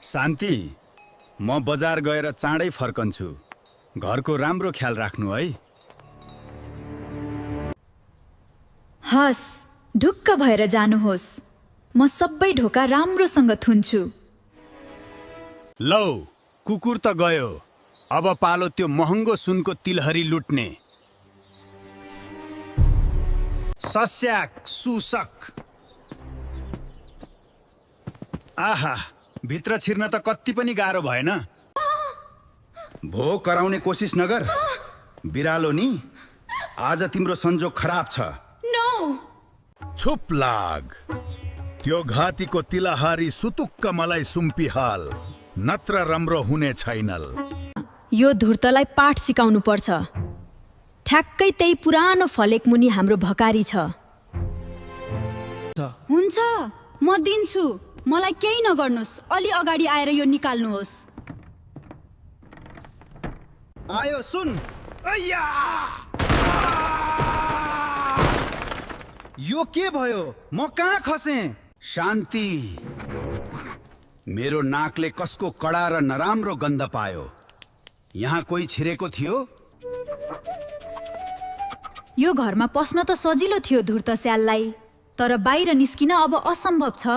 शान्ति, म बजार गएर चाँडै फर्कन्छु। घरको राम्रो ख्याल राख्नु है। हस्, ढुक्क भएर जानुहोस्। म सबै ढोका राम्रोसँग थुन्छु। लौ, कुकुर त गयो। अब पालो त्यो महँगो सुनको तिलहरी लुट्ने। सस्याक सुसक। आहा, भित्र छिर्न त कति पनि गाह्रो भएन। भोक कराउने कोसिस नगर। बिरालो नि, आज तिम्रो संजोग खराब छ। चुप लाग। त्यो घातीको तिलहारी सुतुक्क मलाई सुम्पिहाल, नत्र राम्रो हुने छैनल। यो धूर्तलाई पाठ सिकाउनु पर्छ। ठ्याक्कै त्यही पुरानो फलेक मुनि हाम्रो भकारी छ। हुन्छ, म दिन्छु। मलाई केही नगर्नुहोस्। अलि अगाडि आएर यो निकाल्नुहोस्। आयो सुन। अय्या! यो के भयो? म कहाँ खसेँ? शान्ति, मेरो नाकले कसको कडा र नराम्रो गन्ध पायो। यहाँ कोही छिरेको थियो? यो घरमा पस्न त सजिलो थियो धूर्त स्याललाई, तर बाहिर निस्किन अब असम्भव छ।